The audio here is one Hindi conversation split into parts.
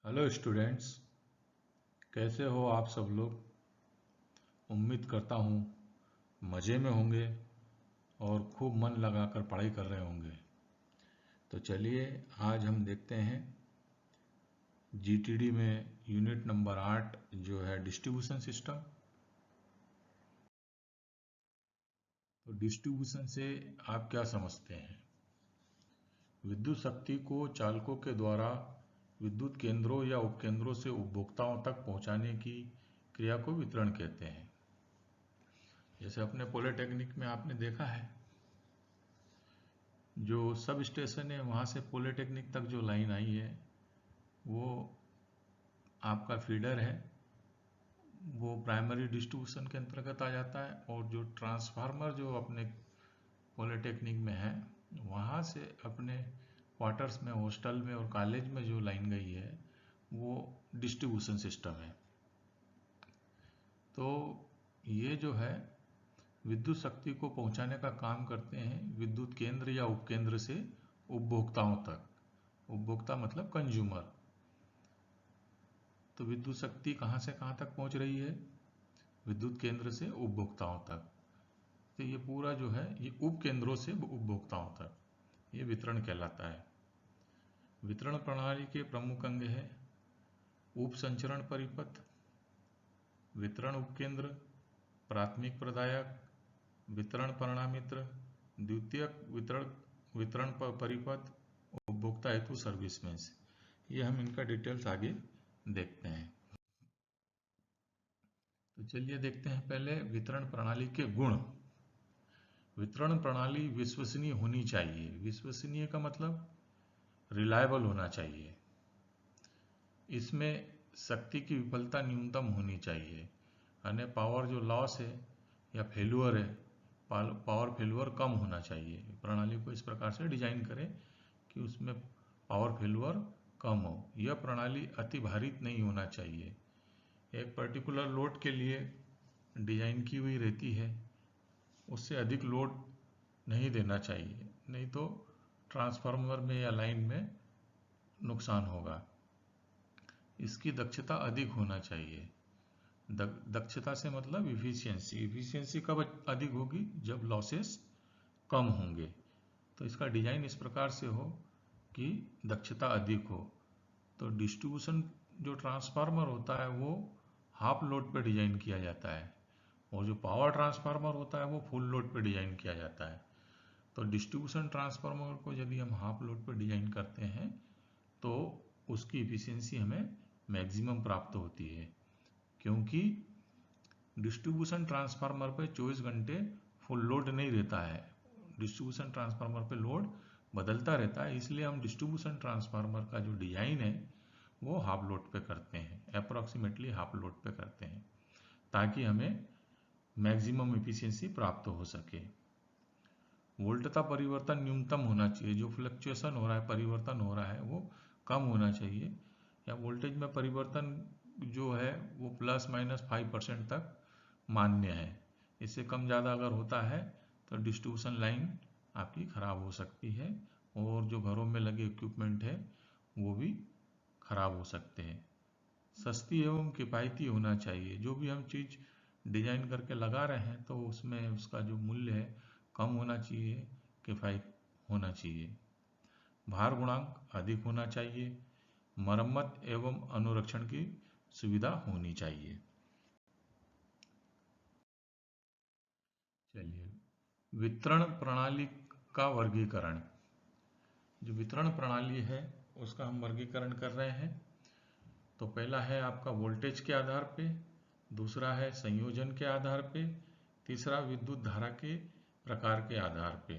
हेलो स्टूडेंट्स, कैसे हो आप सब लोग। उम्मीद करता हूँ मज़े में होंगे और खूब मन लगाकर पढ़ाई कर रहे होंगे। तो चलिए आज हम देखते हैं जीटीडी में यूनिट नंबर 8 जो है डिस्ट्रीब्यूशन सिस्टम। तो डिस्ट्रीब्यूशन से आप क्या समझते हैं? विद्युत शक्ति को चालकों के द्वारा विद्युत केंद्रों या उपकेंद्रों से उपभोक्ताओं तक पहुंचाने की क्रिया को वितरण कहते हैं। जैसे अपने पॉलिटेक्निक में आपने देखा है, जो सब स्टेशन है वहाँ से पॉलिटेक्निक तक जो लाइन आई है वो आपका फीडर है, वो प्राइमरी डिस्ट्रीब्यूशन के अंतर्गत आ जाता है। और जो ट्रांसफार्मर जो अपने पॉलिटेक्निक में है वहाँ से अपने क्वार्टर्स में, हॉस्टल में और कॉलेज में जो लाइन गई है वो डिस्ट्रीब्यूशन सिस्टम है। तो ये जो है विद्युत शक्ति को पहुंचाने का काम करते हैं विद्युत केंद्र या उपकेंद्र से उपभोक्ताओं तक। उपभोक्ता मतलब कंज्यूमर। तो विद्युत शक्ति कहाँ से कहाँ तक पहुंच रही है? विद्युत केंद्र से उपभोक्ताओं तक। तो ये पूरा जो है ये उपकेंद्रों से उपभोक्ताओं तक ये वितरण कहलाता है। वितरण प्रणाली के प्रमुख अंग है उप संचरण परिपथ, वितरण उपकेंद्र, प्राथमिक प्रदायक, वितरण परिणामित्र, द्वितीयक वितरण परिपथ, उपभोक्ता हेतु सर्विस मेंस। ये हम इनका डिटेल्स आगे देखते हैं। तो चलिए देखते हैं पहले वितरण प्रणाली के गुण। वितरण प्रणाली विश्वसनीय होनी चाहिए। विश्वसनीय का मतलब रिलायबल होना चाहिए। इसमें शक्ति की विफलता न्यूनतम होनी चाहिए, यानी पावर जो लॉस है या फेल्यूर है, पावर फेल्यूर कम होना चाहिए। प्रणाली को इस प्रकार से डिजाइन करें कि उसमें पावर फेल्यूर कम हो। यह प्रणाली अति भारित नहीं होना चाहिए। एक पर्टिकुलर लोड के लिए डिजाइन की हुई रहती है, उससे अधिक लोड नहीं देना चाहिए, नहीं तो ट्रांसफार्मर में या लाइन में नुकसान होगा। इसकी दक्षता अधिक होना चाहिए। दक्षता से मतलब इफिशियंसी। इफिशियंसी कब अधिक होगी? जब लॉसेस कम होंगे। तो इसका डिजाइन इस प्रकार से हो कि दक्षता अधिक हो। तो डिस्ट्रीब्यूशन जो ट्रांसफार्मर होता है वो हाफ लोड पर डिजाइन किया जाता है, और जो पावर ट्रांसफार्मर होता है वो फुल लोड पर डिजाइन किया जाता है। तो डिस्ट्रीब्यूशन ट्रांसफार्मर को यदि हम हाफ लोड पर डिजाइन करते हैं तो उसकी इफिशियंसी हमें मैक्सिमम प्राप्त होती है, क्योंकि डिस्ट्रीब्यूशन ट्रांसफार्मर पे 24 घंटे फुल लोड नहीं रहता है। डिस्ट्रीब्यूशन ट्रांसफार्मर पे लोड बदलता रहता है, इसलिए हम डिस्ट्रीब्यूशन ट्रांसफार्मर का जो डिजाइन है वो हाफ लोड पे करते हैं, अप्रॉक्सीमेटली हाफ लोड पे करते हैं, ताकि हमें मैक्सिमम एफिशिएंसी प्राप्त हो सके। वोल्टता परिवर्तन न्यूनतम होना चाहिए। जो फ्लक्चुएशन हो रहा है, परिवर्तन हो रहा है, वो कम होना चाहिए। या वोल्टेज में परिवर्तन जो है वो ±5% तक मान्य है। इससे कम ज़्यादा अगर होता है तो डिस्ट्रीब्यूशन लाइन आपकी खराब हो सकती है, और जो घरों में लगे इक्विपमेंट है वो भी खराब हो सकते हैं। सस्ती एवं किफ़ायती होना चाहिए। जो भी हम चीज़ डिजाइन करके लगा रहे हैं तो उसमें उसका जो मूल्य है कम होना चाहिए, किफ़ायत होना चाहिए। भार गुणांक अधिक होना चाहिए। मरम्मत एवं अनुरक्षण की सुविधा होनी चाहिए। चलिए, वितरण प्रणाली का वर्गीकरण। जो वितरण प्रणाली है उसका हम वर्गीकरण कर रहे हैं। तो पहला है आपका वोल्टेज के आधार पे, दूसरा है संयोजन के आधार पे, तीसरा विद्युत धारा के प्रकार के आधार पे।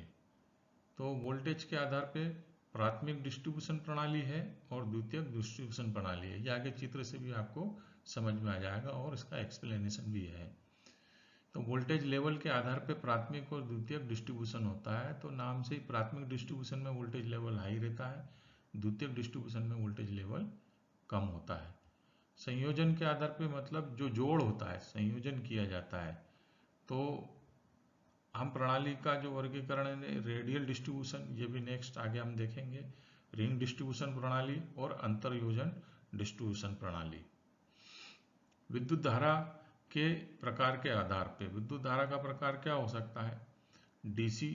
तो वोल्टेज के आधार पे प्राथमिक डिस्ट्रीब्यूशन प्रणाली है और द्वितीयक डिस्ट्रीब्यूशन प्रणाली है। ये आगे चित्र से भी आपको समझ में आ जाएगा और इसका एक्सप्लेनेशन भी है। तो वोल्टेज लेवल के आधार पे प्राथमिक और द्वितीयक डिस्ट्रीब्यूशन होता है। तो नाम से ही प्राथमिक डिस्ट्रीब्यूशन में वोल्टेज लेवल हाई रहता है, द्वितीयक डिस्ट्रीब्यूशन में वोल्टेज लेवल कम होता है। संयोजन के आधार पे मतलब जो जोड़ होता है, संयोजन किया जाता है। तो हम प्रणाली का जो वर्गीकरण है, रेडियल डिस्ट्रीब्यूशन, ये भी नेक्स्ट आगे हम देखेंगे, रिंग डिस्ट्रीब्यूशन प्रणाली और अंतरयोजन डिस्ट्रीब्यूशन प्रणाली। विद्युत धारा के प्रकार के आधार पे विद्युत धारा का प्रकार क्या हो सकता है? डीसी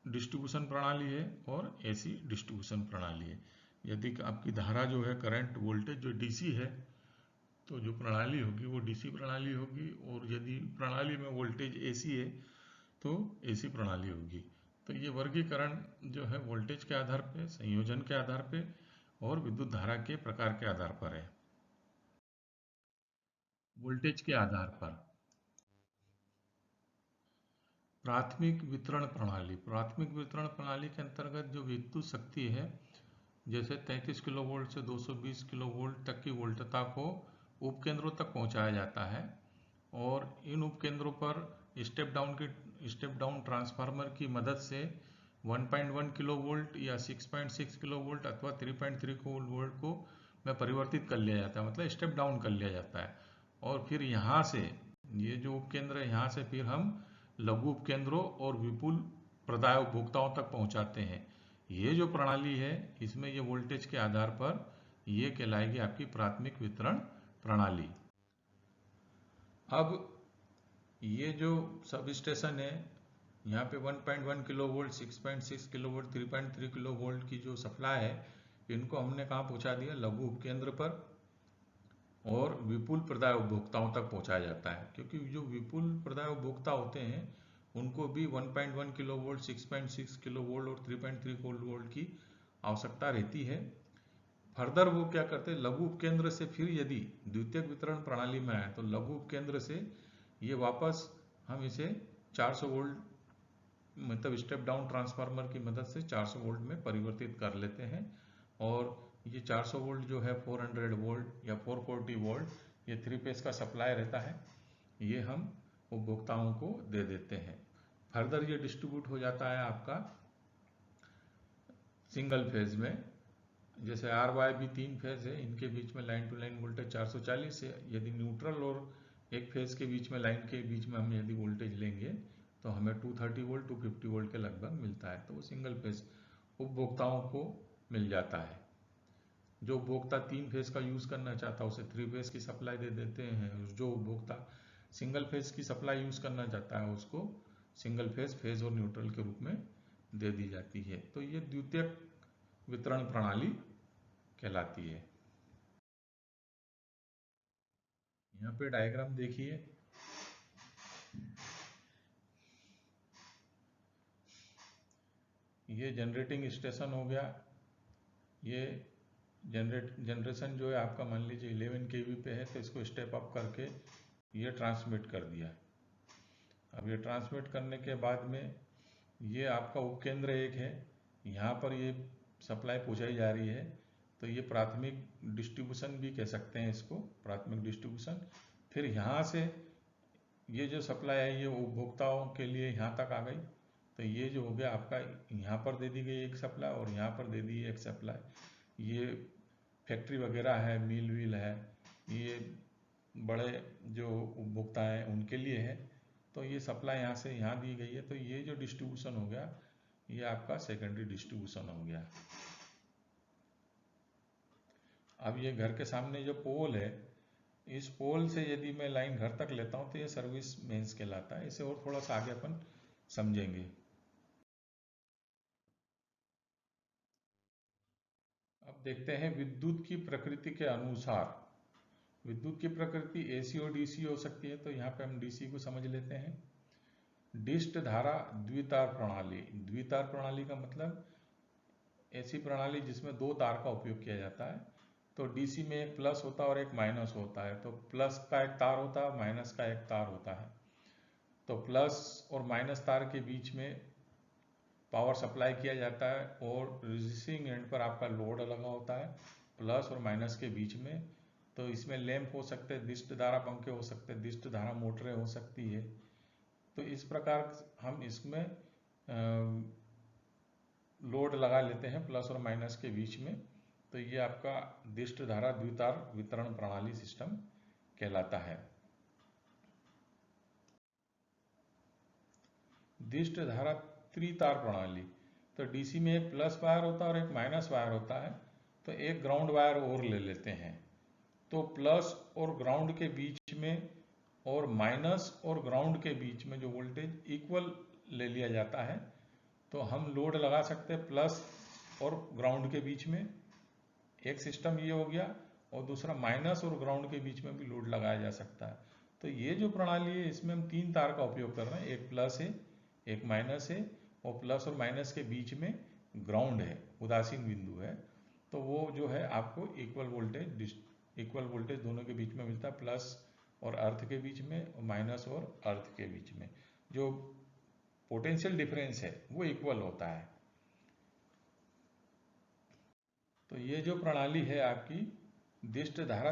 डिस्ट्रीब्यूशन प्रणाली है और एसी डिस्ट्रीब्यूशन प्रणाली है। यदि आपकी धारा जो है, करंट वोल्टेज जो डीसी है, तो जो प्रणाली होगी वो डीसी प्रणाली होगी, और यदि प्रणाली में वोल्टेज एसी है तो एसी प्रणाली होगी। तो ये वर्गीकरण जो है वोल्टेज के आधार पे, संयोजन के आधार पे और विद्युत धारा के प्रकार के आधार पर है। वोल्टेज के आधार पर प्राथमिक वितरण प्रणाली। प्राथमिक वितरण प्रणाली के अंतर्गत जो विद्युत शक्ति है, जैसे 33 किलोवोल्ट से 220 किलोवोल्ट तक की वोल्टता को उपकेंद्रों तक पहुंचाया जाता है, और इन उपकेंद्रों पर स्टेप डाउन ट्रांसफार्मर की मदद से 1.1 किलोवोल्ट या 6.6 किलोवोल्ट अथवा 3.3 किलोवोल्ट को में परिवर्तित कर लिया जाता है, मतलब स्टेप डाउन कर लिया जाता है। और फिर यहाँ से ये जो उपकेंद्र है, यहाँ से फिर हम लघु उपकेंद्रों और विपुल प्रदाय उपभोक्ताओं तक पहुँचाते हैं। ये जो प्रणाली है, इसमें ये वोल्टेज के आधार पर ये कहलाएगी आपकी प्राथमिक वितरण प्रणाली। अब ये जो सब स्टेशन है, यहाँ पे 1.1 किलोवोल्ट, 6.6 किलोवोल्ट, 3.3 किलोवोल्ट की जो सप्लाई है, इनको हमने कहाँ पहुँचा दिया? लघु उपकेंद्र पर, और विपुल प्रदाय उपभोक्ताओं तक पहुँचाया जाता है। क्योंकि जो विपुल प्रदाय उपभोक्ता होते हैं उनको भी 1.1 किलोवोल्ट, 6.6 किलोवोल्ट और 3.3 किलोवोल्ट की आवश्यकता रहती है। फर्दर वो क्या करते हैं, लघु उपकेंद्र से फिर यदि द्वितीयक वितरण प्रणाली में आए तो लघु उपकेंद्र से ये वापस हम इसे 400 वोल्ट, मतलब स्टेप डाउन ट्रांसफार्मर की मदद से 400 वोल्ट में परिवर्तित कर लेते हैं। और ये 400 वोल्ट जो है 400 वोल्ट या 440 वोल्ट ये 3 फेज का सप्लाई रहता है, ये हम उपभोक्ताओं को दे देते हैं। फर्दर ये डिस्ट्रीब्यूट हो जाता है आपका सिंगल फेज में। जैसे आर वाई भी 3 फेज है, इनके बीच में लाइन टू लाइन वोल्टेज 440 है। यदि न्यूट्रल और एक फेज के बीच में, लाइन के बीच में हम यदि वोल्टेज लेंगे तो हमें 230 वोल्ट 250 वोल्ट के लगभग मिलता है। तो वो सिंगल फेज उपभोक्ताओं को मिल जाता है। जो उपभोक्ता 3 फेज का यूज करना चाहता है उसे 3 फेज की सप्लाई दे देते हैं। जो उपभोक्ता सिंगल फेज की सप्लाई यूज करना चाहता है उसको सिंगल फेज, फेज और न्यूट्रल के रूप में दे दी जाती है। तो ये द्वितीयक वितरण प्रणाली कहलाती है। यहाँ पे डायग्राम देखिए, ये जनरेटिंग स्टेशन हो गया। ये जनरेशन जो है आपका, मान लीजिए 11 kV पे है, तो इसको स्टेप अप करके ये ट्रांसमिट कर दिया। अब ये ट्रांसमिट करने के बाद में ये आपका उपकेंद्र एक है, यहाँ पर ये सप्लाई पहुँचाई जा रही है। तो ये प्राथमिक डिस्ट्रीब्यूशन भी कह सकते हैं इसको, प्राथमिक डिस्ट्रीब्यूशन। फिर यहाँ से ये जो सप्लाई है ये उपभोक्ताओं के लिए यहाँ तक आ गई। तो ये जो हो गया आपका, यहाँ पर दे दी गई एक सप्लाई और यहाँ पर दे दी एक सप्लाई। ये फैक्ट्री वगैरह है, मिल विल है, ये बड़े जो उपभोक्ता हैं उनके लिए है। तो ये सप्लाई यहाँ से यहाँ दी गई है। तो ये जो डिस्ट्रीब्यूशन हो गया ये आपका सेकेंडरी डिस्ट्रीब्यूशन हो गया। अब ये घर के सामने जो पोल है, इस पोल से यदि मैं लाइन घर तक लेता हूँ तो ये सर्विस मेंस कहलाता है। इसे और थोड़ा सा आगे अपन समझेंगे। अब देखते हैं विद्युत की प्रकृति के अनुसार। विद्युत की प्रकृति एसी और डीसी हो सकती है। तो यहाँ पे हम डीसी को समझ लेते हैं। डिस्ट धारा द्वितार प्रणाली। द्वितार प्रणाली का मतलब ऐसी प्रणाली जिसमें 2 तार का उपयोग किया जाता है। तो डीसी में एक प्लस होता है और एक माइनस होता है। तो प्लस का एक तार होता है, माइनस का एक तार होता है। तो प्लस और माइनस तार के बीच में पावर सप्लाई किया जाता है, और रिसीविंग एंड पर आपका लोड लगा होता है प्लस और माइनस के बीच में। तो इसमें लैंप हो सकते हैं, दिष्ट धारा पंखे हो सकते हैं, दिष्ट धारा मोटरें हो सकती है। तो इस प्रकार हम इसमें लोड लगा लेते हैं प्लस और माइनस के बीच में। तो ये आपका दिष्ट धारा द्वितार वितरण प्रणाली सिस्टम कहलाता है। दिष्ट धारा त्रितार प्रणाली। तो डीसी में एक प्लस वायर होता है और एक माइनस वायर होता है, तो एक ग्राउंड वायर और ले लेते हैं। तो प्लस और ग्राउंड के बीच में और माइनस और ग्राउंड के बीच में जो वोल्टेज इक्वल ले लिया जाता है, तो हम लोड लगा सकते हैं प्लस और ग्राउंड के बीच में। एक सिस्टम ये हो गया, और दूसरा माइनस और ग्राउंड के बीच में भी लोड लगाया जा सकता है। तो ये जो प्रणाली है इसमें हम 3 तार का उपयोग कर रहे हैं, एक प्लस है, एक माइनस है, और प्लस और माइनस के बीच में ग्राउंड है, उदासीन बिंदु है। तो वो जो है आपको इक्वल वोल्टेज दोनों के बीच में मिलता है, प्लस और अर्थ के बीच में और माइनस और अर्थ के बीच में। जो पोटेंशियल डिफरेंस है वो इक्वल होता है। तो ये जो प्रणाली है आपकी दिष्ट धारा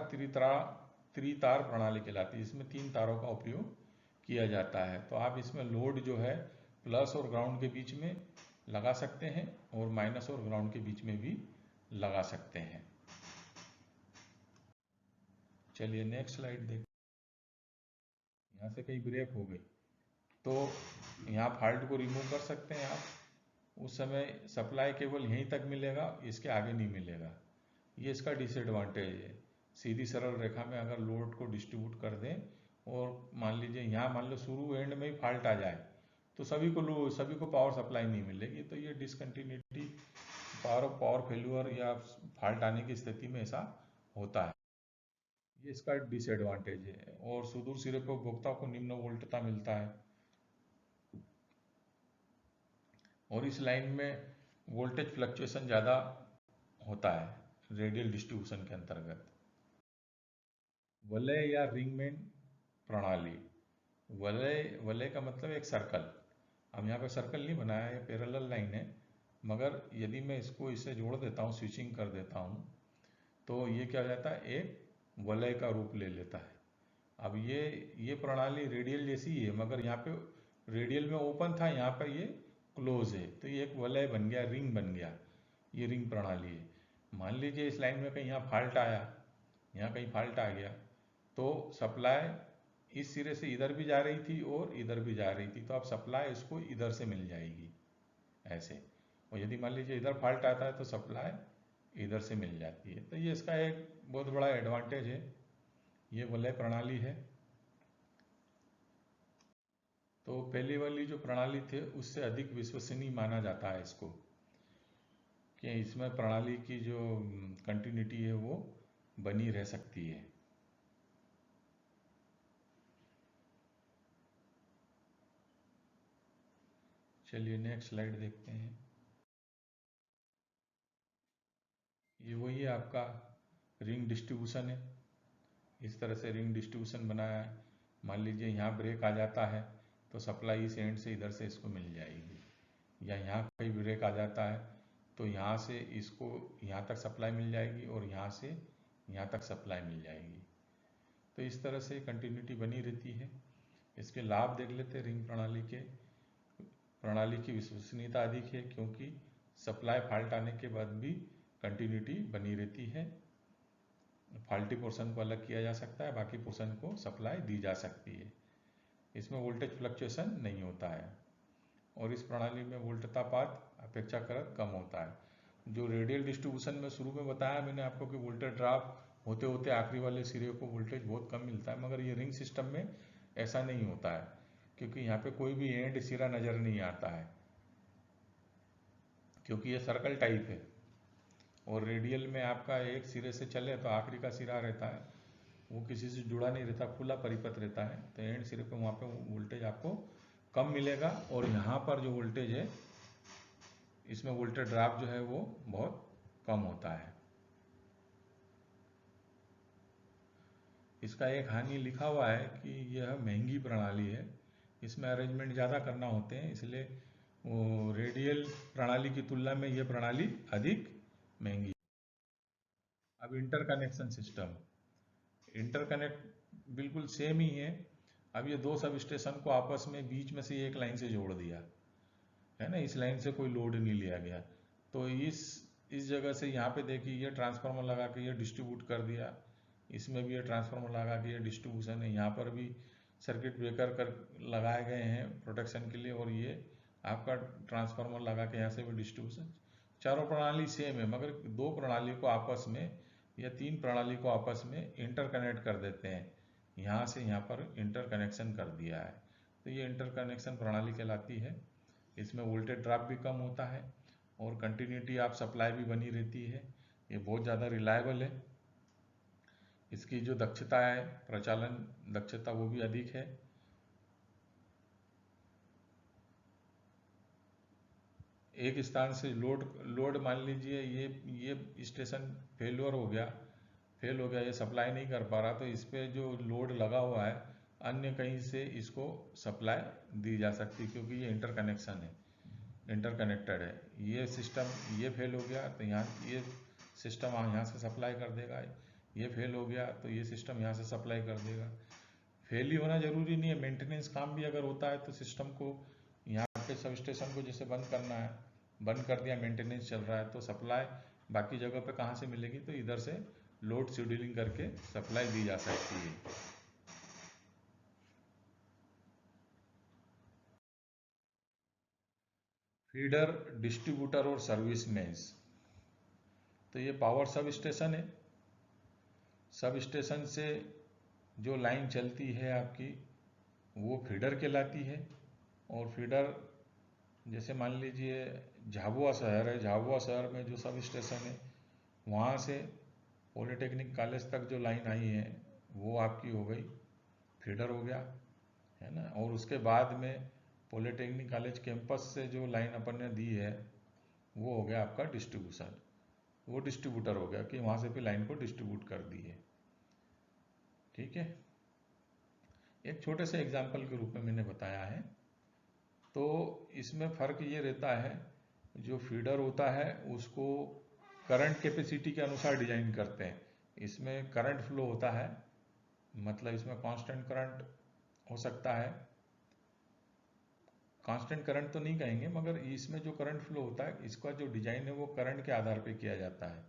त्रितार प्रणाली कहलाती है। इसमें 3 तारों का उपयोग किया जाता है। तो आप इसमें लोड जो है प्लस और ग्राउंड के बीच में लगा सकते हैं और माइनस और ग्राउंड के बीच में भी लगा सकते हैं। चलिए नेक्स्ट स्लाइड देखते हैं। यहाँ से कहीं ब्रेक हो गई तो यहाँ फॉल्ट को रिमूव कर सकते हैं आप। उस समय सप्लाई केवल यहीं तक मिलेगा, इसके आगे नहीं मिलेगा। ये इसका डिसएडवांटेज है। सीधी सरल रेखा में अगर लोड को डिस्ट्रीब्यूट कर दें और मान लीजिए यहाँ मान लो शुरू एंड में ही फॉल्ट आ जाए, तो सभी को पावर सप्लाई नहीं मिलेगी। तो ये डिसकंटिन्यूटी, पावर फेल्यूर या फॉल्ट आने की स्थिति में ऐसा होता है। ये इसका डिसएडवांटेज है। और सुदूर सिरे पर उपभोक्ता को निम्न वोल्टता मिलता है, और इस लाइन में वोल्टेज फ्लक्चुएशन ज़्यादा होता है रेडियल डिस्ट्रीब्यूशन के अंतर्गत। वलय या रिंगमेन प्रणाली। वलय का मतलब एक सर्कल। अब यहाँ पे सर्कल नहीं बनाया है, पैरेलल लाइन है, मगर यदि मैं इसको इससे जोड़ देता हूँ, स्विचिंग कर देता हूँ, तो ये क्या हो जाता है, एक वलय का रूप ले लेता है। अब ये प्रणाली रेडियल जैसी ही है, मगर यहाँ पे रेडियल में ओपन था, यहाँ पर ये क्लोज है, तो ये एक वलय बन गया, रिंग बन गया। ये रिंग प्रणाली है। मान लीजिए इस लाइन में कहीं यहाँ फॉल्ट आया, यहाँ कहीं फॉल्ट आ गया, तो सप्लाई इस सिरे से इधर भी जा रही थी और इधर भी जा रही थी, तो अब सप्लाई इसको इधर से मिल जाएगी ऐसे। और यदि मान लीजिए इधर फॉल्ट आता है तो सप्लाई इधर से मिल जाती है। तो ये इसका एक बहुत बड़ा एडवांटेज है। ये वलय प्रणाली है। तो पहले वाली जो प्रणाली थी उससे अधिक विश्वसनीय माना जाता है इसको, कि इसमें प्रणाली की जो कंटिन्यूटी है वो बनी रह सकती है। चलिए नेक्स्ट स्लाइड देखते हैं। ये वही आपका रिंग डिस्ट्रीब्यूशन है। इस तरह से रिंग डिस्ट्रीब्यूशन बनाया है। मान लीजिए यहाँ ब्रेक आ जाता है तो सप्लाई इस एंड से इधर से इसको मिल जाएगी, या यहाँ कहीं ब्रेक आ जाता है तो यहाँ से इसको यहाँ तक सप्लाई मिल जाएगी और यहाँ से यहाँ तक सप्लाई मिल जाएगी। तो इस तरह से कंटिन्यूटी बनी रहती है। इसके लाभ देख लेते हैं। रिंग प्रणाली की विश्वसनीयता अधिक है, क्योंकि सप्लाई फॉल्ट आने के बाद भी कंटिन्यूटी बनी रहती है। फॉल्टी पोर्शन को अलग किया जा सकता है, बाकी पोर्शन को सप्लाई दी जा सकती है। इसमें वोल्टेज फ्लक्चुएशन नहीं होता है, और इस प्रणाली में वोल्टतापात अपेक्षाकृत कम होता है। जो रेडियल डिस्ट्रीब्यूशन में शुरू में बताया मैंने आपको कि वोल्टेज ड्रॉप होते होते आखिरी वाले सिरे को वोल्टेज बहुत कम मिलता है, मगर ये रिंग सिस्टम में ऐसा नहीं होता है, क्योंकि यहाँ पे कोई भी एंड सिरा नज़र नहीं आता है, क्योंकि ये सर्कल टाइप है। और रेडियल में आपका एक सिरे से चले तो आखिरी का सिरा रहता है, वो किसी से जुड़ा नहीं रहता, खुला परिपथ रहता है। तो एंड सिरे पे वहाँ पे वोल्टेज आपको कम मिलेगा, और यहाँ पर जो वोल्टेज है इसमें वोल्टेज ड्रॉप जो है वो बहुत कम होता है। इसका एक हानि लिखा हुआ है कि यह महंगी प्रणाली है, इसमें अरेंजमेंट ज़्यादा करना होते हैं, इसलिए वो रेडियल प्रणाली की तुलना में यह प्रणाली अधिक महंगी। अब इंटरकनेक्शन सिस्टम, इंटरकनेक्ट बिल्कुल सेम ही है। अब ये दो सब स्टेशन को आपस में बीच में से एक लाइन से जोड़ दिया है ना, इस लाइन से कोई लोड नहीं लिया गया। तो इस जगह से यहाँ पे देखिए ये ट्रांसफार्मर लगा के ये डिस्ट्रीब्यूट कर दिया, इसमें भी ये ट्रांसफार्मर लगा के ये डिस्ट्रीब्यूशन है, यहाँ पर भी सर्किट ब्रेकर कर लगाए गए हैं प्रोटेक्शन के लिए, और ये आपका ट्रांसफार्मर लगा के यहाँ से भी डिस्ट्रीब्यूशन। चारों प्रणाली सेम है, मगर दो प्रणाली को आपस में या तीन प्रणाली को आपस में इंटरकनेक्ट कर देते हैं, यहाँ से यहाँ पर इंटरकनेक्शन कर दिया है, तो ये इंटरकनेक्शन प्रणाली कहलाती है। इसमें वोल्टेज ड्रॉप भी कम होता है और कंटिन्यूटी ऑफ सप्लाई भी बनी रहती है। ये बहुत ज़्यादा रिलायबल है। इसकी जो दक्षता है, प्रचालन दक्षता, वो भी अधिक है। एक स्थान से लोड मान लीजिए ये स्टेशन फेल हो गया, ये सप्लाई नहीं कर पा रहा, तो इस पे जो लोड लगा हुआ है अन्य कहीं से इसको सप्लाई दी जा सकती है, क्योंकि ये इंटरकनेक्शन है, इंटरकनेक्टेड है। ये सिस्टम ये फेल हो गया तो यहाँ ये सिस्टम यहाँ से सप्लाई कर देगा, ये फेल हो गया तो ये सिस्टम यहाँ से सप्लाई कर देगा। फेल ही होना जरूरी नहीं है, मेंटेनेंस काम भी अगर होता है तो सिस्टम को यहाँ पे सब स्टेशन को जैसे बंद करना है, बंद कर दिया, मेंटेनेंस चल रहा है, तो सप्लाई बाकी जगह पे कहाँ से मिलेगी, तो इधर से लोड शेड्यूलिंग करके सप्लाई दी जा सकती है। फीडर, डिस्ट्रीब्यूटर और सर्विस मेंस, तो ये पावर सब स्टेशन है। सब स्टेशन से जो लाइन चलती है आपकी, वो फीडर कहलाती है। और फीडर जैसे मान लीजिए झाबुआ शहर है, झाबुआ शहर में जो सब स्टेशन है, वहाँ से पॉलिटेक्निक कॉलेज तक जो लाइन आई है वो आपकी हो गई, फीडर हो गया, है ना। और उसके बाद में पॉलिटेक्निक कॉलेज कैंपस से जो लाइन अपन ने दी है वो हो गया आपका डिस्ट्रीब्यूशन, वो डिस्ट्रीब्यूटर हो गया कि वहाँ से भी लाइन को डिस्ट्रीब्यूट कर दी है। ठीक है, एक छोटे से एग्जाम्पल के रूप में मैंने बताया है। तो इसमें फ़र्क ये रहता है, जो फीडर होता है उसको करंट कैपेसिटी के अनुसार डिजाइन करते हैं। इसमें करंट फ्लो होता है, मतलब इसमें कांस्टेंट करंट हो सकता है, कांस्टेंट करंट तो नहीं कहेंगे, मगर इसमें जो करंट फ्लो होता है इसका जो डिजाइन है वो करंट के आधार पे किया जाता है।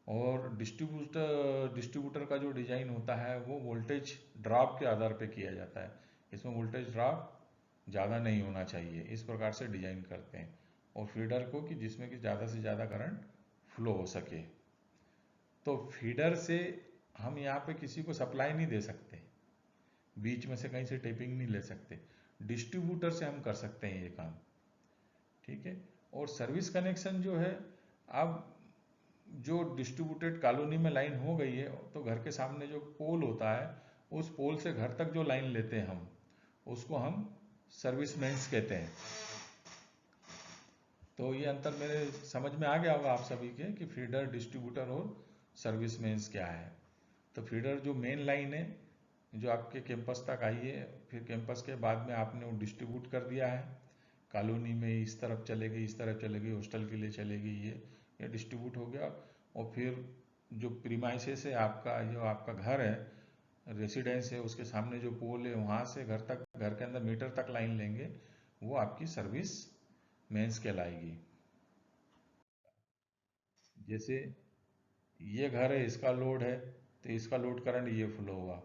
और डिस्ट्रीब्यूटर का जो डिजाइन होता है वो वोल्टेज ड्रॉप के आधार पे किया जाता है। इसमें वोल्टेज ड्रॉप ज़्यादा नहीं होना चाहिए, इस प्रकार से डिजाइन करते हैं। और फीडर को कि जिसमें कि ज़्यादा से ज़्यादा करंट फ्लो हो सके। तो फीडर से हम यहाँ पे किसी को सप्लाई नहीं दे सकते, बीच में से कहीं से टेपिंग नहीं ले सकते। डिस्ट्रीब्यूटर से हम कर सकते हैं ये काम। ठीक है, और सर्विस कनेक्शन जो है, अब जो डिस्ट्रीब्यूटेड कॉलोनी में लाइन हो गई है तो घर के सामने जो पोल होता है, उस पोल से घर तक जो लाइन लेते हैं हम, उसको हम सर्विस मेंस कहते हैं। तो ये अंतर मेरे समझ में आ गया होगा आप सभी के कि फीडर, डिस्ट्रीब्यूटर और सर्विस मेंस क्या है। तो फीडर जो मेन लाइन है जो आपके कैंपस तक आई है, फिर कैंपस के बाद में आपने वो डिस्ट्रीब्यूट कर दिया है, कॉलोनी में इस तरफ चलेगी, इस तरफ चलेगी, हॉस्टल के लिए चलेगी, ये डिस्ट्रीब्यूट हो गया। और फिर जो प्रीमाइसेस है आपका, जो आपका घर है, रेसिडेंस है, उसके सामने जो पोल है वहाँ से घर तक, घर के अंदर मीटर तक लाइन लेंगे, वो आपकी सर्विस मेंस कहलाएगी। जैसे ये घर है, इसका लोड है, तो इसका लोड करंट ये फ्लो होगा।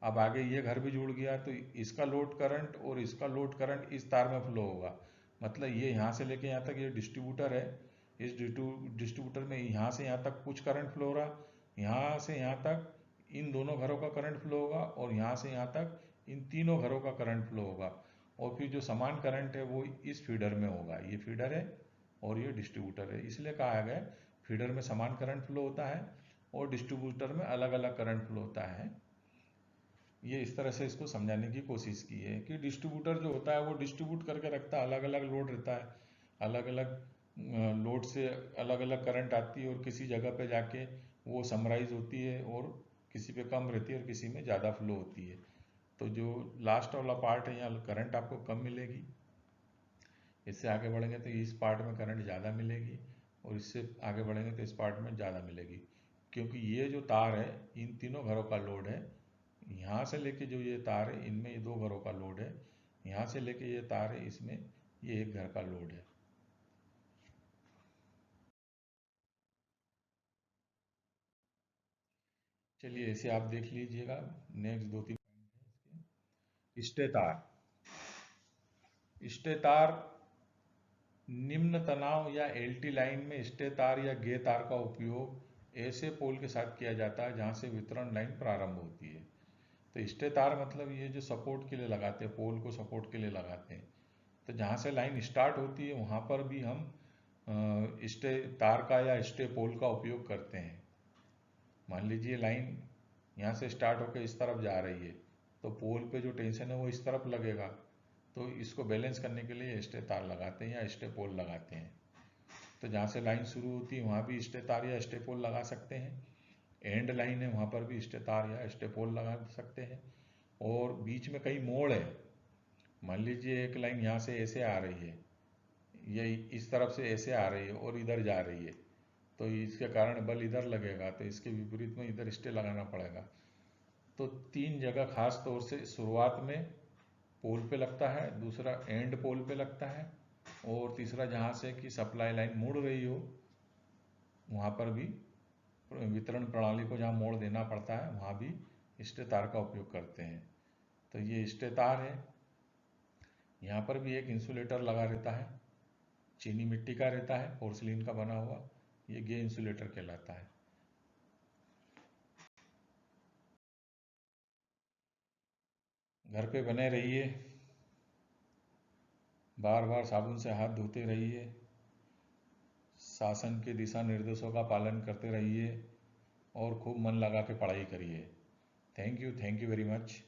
अब आगे ये घर भी जुड़ गया तो इसका लोड करंट और इसका लोड करंट इस तार में फ्लो होगा। मतलब ये यहाँ से लेके यहाँ तक ये डिस्ट्रीब्यूटर है, इस डिस्ट्रीब्यूटर में यहाँ से यहाँ तक कुछ करंट फ्लो हो रहा, यहाँ से यहाँ तक इन दोनों घरों का करंट फ्लो होगा, और यहाँ से यहाँ तक इन तीनों घरों का करंट फ्लो होगा। और फिर जो समान करंट है वो इस फीडर में होगा। ये फीडर है और ये डिस्ट्रीब्यूटर है, इसलिए कहा गया फीडर में समान करंट फ्लो होता है और डिस्ट्रीब्यूटर में अलग अलग करंट फ्लो होता है। ये इस तरह से इसको समझाने की कोशिश की है कि डिस्ट्रीब्यूटर जो होता है वो डिस्ट्रीब्यूट करके रखता है, अलग अलग लोड रहता है, अलग अलग लोड से अलग अलग करंट आती है, और किसी जगह पे जाके वो समराइज होती है, और किसी पे कम रहती है और किसी में ज़्यादा फ्लो होती है। तो जो लास्ट वाला पार्ट है यहाँ करंट आपको कम मिलेगी, इससे आगे बढ़ेंगे तो इस पार्ट में करंट ज़्यादा मिलेगी, और इससे आगे बढ़ेंगे तो इस पार्ट में ज़्यादा मिलेगी। क्योंकि ये जो तार है इन तीनों घरों का लोड है, यहाँ से लेके जो ये तार है इनमें ये दो घरों का लोड है, यहाँ से लेके ये तार है इसमें ये एक घर का लोड है। चलिए इसे आप देख लीजिएगा। नेक्स्ट दो तीन स्टे तार। स्टे तार निम्न तनाव या एलटी लाइन में स्टे तार या गे तार का उपयोग ऐसे पोल के साथ किया जाता है जहां से वितरण लाइन प्रारंभ होती है। तो स्टे तार मतलब ये जो सपोर्ट के लिए लगाते हैं, पोल को सपोर्ट के लिए लगाते हैं। तो जहाँ से लाइन स्टार्ट होती है वहाँ पर भी हम स्टे तार का या स्टे पोल का उपयोग करते हैं। मान लीजिए लाइन यहाँ से स्टार्ट होकर इस तरफ जा रही है, तो पोल पे जो टेंशन है वो इस तरफ लगेगा, तो इसको बैलेंस करने के लिए स्टे तार लगाते हैं या स्टे पोल लगाते हैं। तो जहाँ से लाइन शुरू होती है वहाँ भी स्टे तार या स्टे पोल लगा सकते हैं, एंड लाइन है वहाँ पर भी स्टे तार या स्टे पोल लगा सकते हैं। और बीच में कई मोड़ है, मान लीजिए एक लाइन यहाँ से ऐसे आ रही है, ये इस तरफ से ऐसे आ रही है और इधर जा रही है, तो इसके कारण बल इधर लगेगा, तो इसके विपरीत में इधर स्टे लगाना पड़ेगा। तो तीन जगह खास तौर से शुरुआत में पोल पे लगता है, दूसरा एंड पोल पे लगता है, और तीसरा जहाँ से कि सप्लाई लाइन मुड़ रही हो वहाँ पर भी वितरण प्रणाली को जहाँ मोड़ देना पड़ता है वहाँ भी स्टे तार का उपयोग करते हैं। तो ये स्टे तार है। यहाँ पर भी एक इंसुलेटर लगा रहता है, चीनी मिट्टी का रहता है, पोर्सिलीन का बना हुआ, ये गे इंसुलेटर कहलाता है। घर पे बने रहिए, बार बार साबुन से हाथ धोते रहिए, शासन के दिशा निर्देशों का पालन करते रहिए और खूब मन लगा के पढ़ाई करिए। Thank you very much.